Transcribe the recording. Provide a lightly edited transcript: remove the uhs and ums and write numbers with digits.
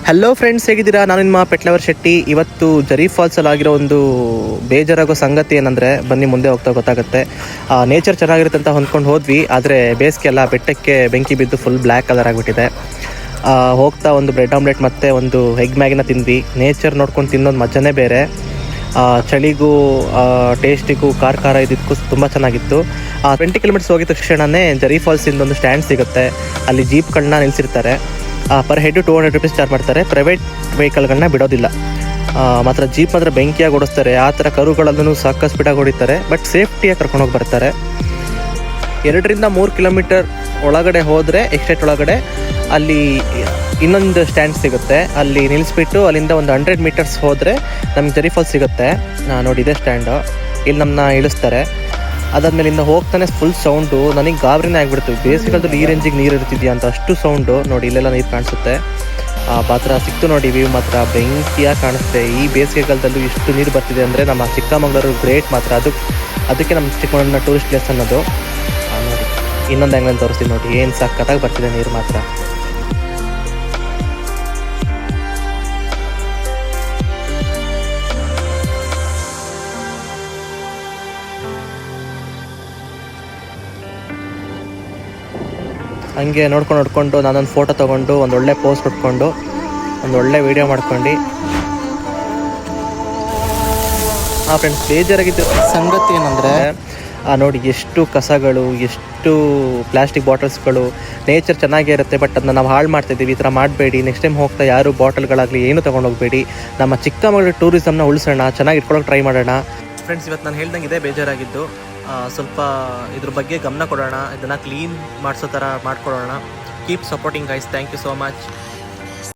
Hello friends, ಹೇಗಿದ್ದೀರಾ? ನಾನು ನಿಮ್ಮ ಪೆಟ್ಲವರ್ ಶೆಟ್ಟಿ. ಇವತ್ತು ಜರಿ ಫಾಲ್ಸಲ್ಲಿ ಆಗಿರೋ ಒಂದು ಬೇಜಾರಾಗೋ ಸಂಗತಿ ಏನಂದರೆ, ಬನ್ನಿ ಮುಂದೆ ಹೋಗ್ತಾ ಗೊತ್ತಾಗುತ್ತೆ. ನೇಚರ್ ಚೆನ್ನಾಗಿರುತ್ತೆ ಅಂತ ಹೊಂದ್ಕೊಂಡು ಹೋದ್ವಿ, ಆದರೆ ಬೇಸಿಗೆ ಎಲ್ಲ ಬೆಟ್ಟಕ್ಕೆ ಬೆಂಕಿ ಬಿದ್ದು ಫುಲ್ ಬ್ಲ್ಯಾಕ್ ಕಲರ್ ಆಗಿಬಿಟ್ಟಿದೆ. ಹೋಗ್ತಾ ಒಂದು ಬ್ರೆಡ್ ಆಮ್ಲೆಟ್ ಮತ್ತು ಒಂದು ಎಗ್ ಮ್ಯಾಗಿನ ತಿಂದ್ವಿ. ನೇಚರ್ ನೋಡ್ಕೊಂಡು ತಿನ್ನೋದು ಮಜನೇ ಬೇರೆ. ಚಳಿಗೂ ಟೇಸ್ಟಿಗೂ ಖಾರ ಇದ್ದಕ್ಕೂ ತುಂಬ ಚೆನ್ನಾಗಿತ್ತು. 20 ಕಿಲೋಮೀಟರ್ಸ್ ಹೋಗಿದ ತಕ್ಷಣವೇ ಜರಿ ಫಾಲ್ಸಿಂದ ಒಂದು ಸ್ಟ್ಯಾಂಡ್ ಸಿಗುತ್ತೆ. ಅಲ್ಲಿ ಜೀಪ್ಗಳನ್ನ ನಿಲ್ಲಿಸಿರ್ತಾರೆ. ಪರ್ ಹೆಡ್ 200 ರುಪೀಸ್ ಚಾರ್ಜ್ ಮಾಡ್ತಾರೆ. ಪ್ರೈವೇಟ್ ವೆಹಿಕಲ್ಗಳನ್ನ ಬಿಡೋದಿಲ್ಲ. ಮಾತ್ರ ಜೀಪ್ ಮಾತ್ರ ಬೆಂಕಿಯಾಗಿ ಓಡಿಸ್ತಾರೆ. ಆ ಥರ ಕರುಗಳಲ್ಲೂ ಸಾಕಷ್ಟು ಸ್ಪೀಡಾಗಿ ಹೊಡಿತಾರೆ, ಬಟ್ ಸೇಫ್ಟಿಯಾಗಿ ಕರ್ಕೊಂಡೋಗಿ ಬರ್ತಾರೆ. 2-3 ಕಿಲೋಮೀಟರ್ ಒಳಗಡೆ ಹೋದರೆ, ಎಕ್ಸ್ಟೇಟ್ ಒಳಗಡೆ, ಅಲ್ಲಿ ಇನ್ನೊಂದು ಸ್ಟ್ಯಾಂಡ್ ಸಿಗುತ್ತೆ. ಅಲ್ಲಿ ನಿಲ್ಲಿಸ್ಬಿಟ್ಟು ಅಲ್ಲಿಂದ ಒಂದು 100 ಮೀಟರ್ಸ್ ಹೋದರೆ ನಮ್ಗೆ ಜರಿ ಫಾಲ್ಸ್ ಸಿಗುತ್ತೆ. ನೋಡಿ, ಇದೇ ಸ್ಟ್ಯಾಂಡು. ಇಲ್ಲಿ ನಮ್ಮನ್ನ ಇಳಿಸ್ತಾರೆ. ಅದಾದ್ಮೇಲೆ ಇಂದ ಹೋಗ್ತಾನೆ ಫುಲ್ ಸೌಂಡು. ನನಗೆ ಗಾಬರಿನೇ ಆಗಿಬಿಡ್ತು. ಬೇಸಿಗೆಗಾಲದಲ್ಲಿ ಈ ರೇಂಜಿಗೆ ನೀರು ಇರ್ತಿದ್ಯಾ ಅಂತ ಅಷ್ಟು ಸೌಂಡು. ನೋಡಿ, ಇಲ್ಲೆಲ್ಲ ನೀರು ಕಾಣಿಸುತ್ತೆ. ಪಾತ್ರ ಸಿಕ್ತು ನೋಡಿ, ವ್ಯೂ ಮಾತ್ರ ಬೆಂಕಿಯಾಗಿ ಕಾಣಿಸುತ್ತೆ. ಈ ಬೇಸಿಗೆಗಾಲದಲ್ಲೂ ಇಷ್ಟು ನೀರು ಬರ್ತಿದೆ ಅಂದರೆ ನಮ್ಮ ಚಿಕ್ಕಮಗಳೂರು ಗ್ರೇಟ್ ಮಾತ್ರ. ಅದಕ್ಕೆ ನಮ್ಮ ಚಿಕ್ಕಮಗಳೂರಿನ ಟೂರಿಸ್ಟ್ ಪ್ಲೇಸ್ ಅನ್ನೋದು. ನೋಡಿ, ಇನ್ನೊಂದು ಆ್ಯಂಗಲ್ ತೋರಿಸ್ತೀವಿ ನೋಡಿ, ಏನು ಸಕ್ಕತ್ತಾಗಿ ಬರ್ತಿದೆ ನೀರು ಮಾತ್ರ. ಹಂಗೆ ನೋಡ್ಕೊಂಡು ನಾನೊಂದು ಫೋಟೋ ತೊಗೊಂಡು ಒಂದು ಒಳ್ಳೆ ಪೋಸ್ ಕೊಟ್ಕೊಂಡು ಒಂದು ಒಳ್ಳೆ ವೀಡಿಯೋ ಮಾಡ್ಕೊಂಡು. ಫ್ರೆಂಡ್ಸ್, ಬೇಜಾರಾಗಿದ್ದು ಸಂಗತಿ ಏನಂದರೆ, ನೋಡಿ ಎಷ್ಟು ಕಸಗಳು, ಎಷ್ಟು ಪ್ಲಾಸ್ಟಿಕ್ ಬಾಟಲ್ಸ್ಗಳು. ನೇಚರ್ ಚೆನ್ನಾಗೇ ಇರುತ್ತೆ, ಬಟ್ ಅದನ್ನ ನಾವು ಹಾಳು ಮಾಡ್ತಾಯಿದ್ದೀವಿ. ಈ ಥರ ಮಾಡಬೇಡಿ. ನೆಕ್ಸ್ಟ್ ಟೈಮ್ ಹೋಗ್ತಾ ಯಾರು ಬಾಟಲ್ಗಳಾಗಲಿ ಏನು ತೊಗೊಂಡೋಗ್ಬೇಡಿ. ನಮ್ಮ ಚಿಕ್ಕಮಗಳೂರು ಟೂರಿಸಮ್ನ ಉಳಿಸೋಣ, ಚೆನ್ನಾಗಿ ಇಟ್ಕೊಳ್ಳೋಕೆ ಟ್ರೈ ಮಾಡೋಣ. ಫ್ರೆಂಡ್ಸ್, ಇವತ್ತು ನಾನು ಹೇಳ್ದಂಗೆ ಇದೇ ಬೇಜಾರಾಗಿದ್ದು. ಸ್ವಲ್ಪ ಇದ್ರ ಬಗ್ಗೆ ಗಮನ ಕೊಡೋಣ, ಇದನ್ನು ಕ್ಲೀನ್ ಮಾಡಿಸೋ ಥರ ಮಾಡ್ಕೊಳ್ಳೋಣ. Keep supporting guys. Thank you so much.